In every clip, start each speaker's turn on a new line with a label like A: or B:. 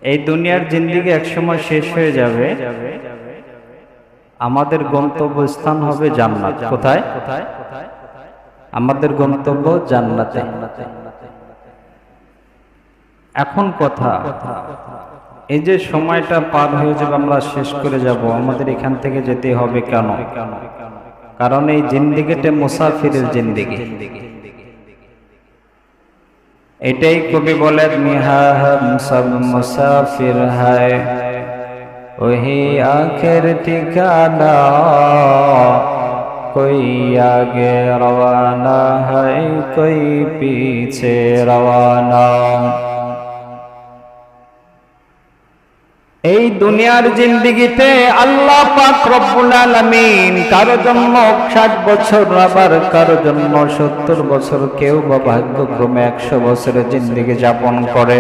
A: এই দুনিয়ার জিন্দেগি একসময় শেষ হয়ে যাবে। আমাদের গন্তব্যস্থান হবে জান্নাত। কোথায়? আমাদের গন্তব্য জান্নাতে। এখন কথা, এই যে সময়টা পার হয়ে যাবে, আমরা শেষ করে যাব, আমাদের এখান থেকে যেতে হবে কেন? কারণ এই জিন্দেগিটা মুসাফিরের জিন্দেগি। এটাই কবি বলেন, মিহা হাম সব মুসাফির হায়, ওহি আখের ঠিকানা, কোই আগে রওয়ানা হয়, কোই পিছে রওয়ানা। এই দুনিয়ার জিন্দেগিতে আল্লাহ পাক রব্বুল আলামিন কারো জন্য 60 বছর, আবার কারো জন্য 70 বছর, কেউ বা ভাগ্যক্রমে 100 বছরের জিন্দেগি যাপন করে।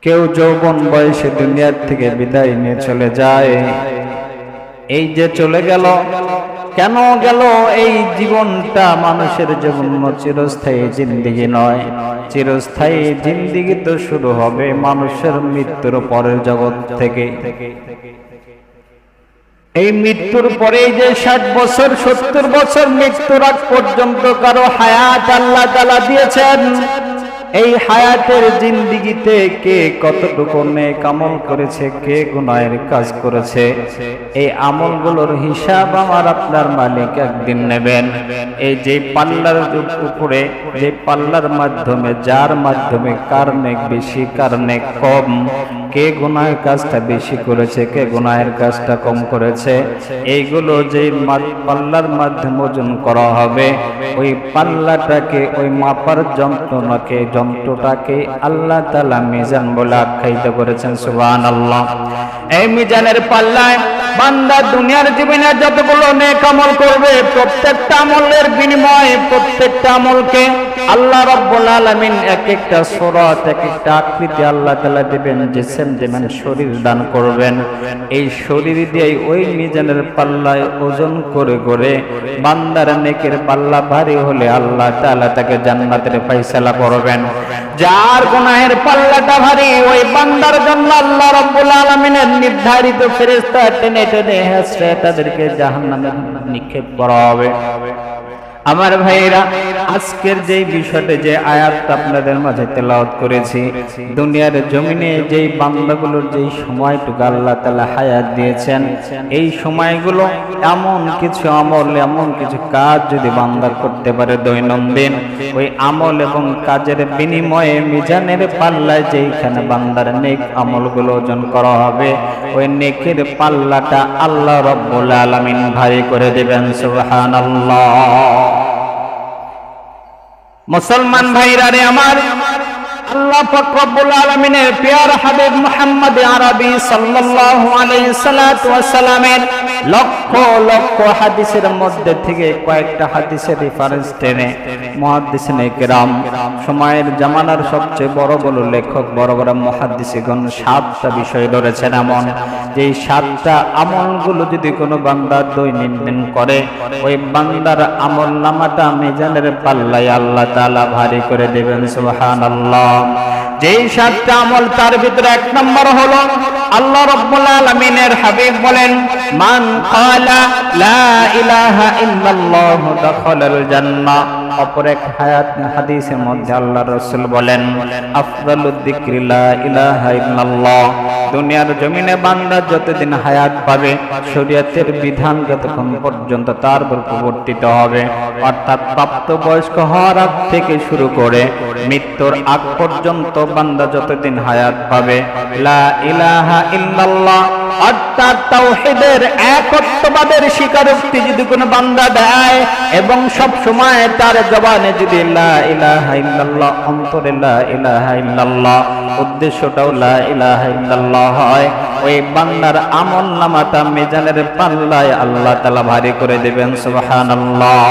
A: কেউ যৌবন বয়সে দুনিয়ার থেকে বিদায় নিয়ে চলে যায়। এই যে চলে গেল, কেন গেল? এই জীবনটা মানুষের জন্য চিরস্থায়ী জিন্দেগি নয়। চিরস্থায়ী জিন্দেগি তো শুরু হবে মানুষের মৃত্যুর পরের জগৎ থেকে। এই মৃত্যুর পরে যে 60 বছর 70 বছর মৃত্যুর আগ পর্যন্ত কারো হায়াত আল্লাহ তাআলা দিয়েছেন। এই হায়াতের জিন্দেগিতে কে কতটুকু নেক আমল করেছে, কে গুনাহের কাজ করেছে, এই আমলগুলোর হিসাব আমার আপনার মালিক একদিন নেবেন। এই যে পাল্লার উপরে, যে পাল্লার মাধ্যমে, যার মাধ্যমে কার নেক বেশি কার নেক কম, কে গুনাহের কাজটা বেশি করেছে, কে গুনাহের কাজটা কম করেছে, এইগুলো যে পাল্লার মাধ্যমে ওজন করা হবে, ওই পাল্লাটাকে, ওই মাপার যন্ত্রটাকে আল্লাহ তাআলা মিজান বলে আখ্যায়িত করেছেন। সুবহানাল্লাহ। এই মিজানের পাল্লায় বান্দা দুনিয়ার জীবনে যতগুলো নেক আমল করবে, প্রত্যেকটা আমলের বিনিময়ে প্রত্যেকটা আমলকে আল্লাহ রাব্বুল আলামিন এক একটা সূরত, এক একটা আকৃতি আল্লাহ তাআলা দিবেন, জিসম দিবেন, শরীর দান করবেন। এই শরীর দিয়ে ওই মিজানের পাল্লায় ওজন করে করে বান্দার নেকের পাল্লা ভারী হলে আল্লাহ তাআলা তাকে জান্নাতের ফয়সালা করবেন। যার গুনাহের পাল্লাটা ভারী, ওই বান্দার জন্য আল্লাহ রাব্বুল আলামিনের নির্ধারিত ফেরেশতা টেনে টেনে হেঁচড়ে তাদেরকে জাহান্নামে নিক্ষেপ করা হবে। আমার ভাইরা, আজকের যে বিষয়টা, যে আয়াতটা আপনাদের মাঝে তেলাওয়াত করেছি, দুনিয়ার জমিনে যেই বান্দাগুলোর যেই সময়টুকু আল্লাহ তাআলা হায়াত দিয়েছেন, এই সময়গুলো এমন কিছু আমল, এমন কিছু কাজ যদি বান্দা করতে পারে দৈনন্দিন, ওই আমল এবং কাজের বিনিময়ে মিজানের পাল্লায় যেইখানে বান্দার নেক আমলগুলো ওজন করা হবে, ওই নেকের পাল্লাটা আল্লাহ রাব্বুল আলামিন ভারী করে দেবেন। সুবহানাল্লাহ। মুসলমান ভাইরা রে আমার, আল্লাহ পাক রব্বুল আলামিনের প্রিয় হাবিব মুহাম্মদ আরবি সাল্লাল্লাহু আলাইহি সাল্লাতু ওয়াস সালামের লক্ষ লক্ষ হাদিসের মধ্যে থেকে কয়েকটা হাদিসের রেফারেন্স টেনে মুহাদ্দিসিনে কেরাম, সময়ের জামানার সবচেয়ে বড় বড় লেখক, বড় বড় মুহাদ্দিসগণ 7টা বিষয় ধরেছেন এমন, যে 7টা আমলগুলো যদি কোনো বান্দা দৈনন্দিন করে, ওই বান্দার আমল নামাটা মিজানের পাল্লায় আল্লাহ তাআলা ভারী করে দেবেন। সুবহানাল্লাহ। যেই 7টা আমল, তার ভিতরে 1 নম্বর হলো আল্লাহ রাব্বুল আলামিনের হাবিব বলেন, মান ক্বালা লা ইলাহা ইল্লাল্লাহ দাখালাল জান্নাহ। অপর এক হাদিসের মধ্যে আল্লাহ রাসূল বলেন, আফদালুদ যিকরি লা ইলাহা ইল্লাল্লাহ। দুনিয়ার জমিনে বান্দা যতদিন হায়াত পাবে, শরীয়তের বিধান যতক্ষণ পর্যন্ত তার উপর প্রবর্তিত হবে, অর্থাৎ প্রাপ্তবয়স্ক হওয়ার আগ থেকে শুরু করে মৃত্যুর আগ পর্যন্ত বান্দা যতদিন হায়াত পাবে, লা ইলাহা ইল্লাল্লাহ অর্থাৎ তাওহীদের একত্ববাদের স্বীকারোক্তি যদি কোনো বান্দা দেয়, এবং সব সময় তার জবানে যদি লা ইলাহা ইল্লাল্লাহ, অন্তরে লা ইলাহা ইল্লাল্লাহ, উদ্দেশ্যটাও লা ইলাহা ইল্লাল্লাহ হয়, ওই বান্দার আমল নামাটা মিজানের পাল্লায় আল্লাহ তাআলা ভারী করে দেবেন। সুবহানাল্লাহ।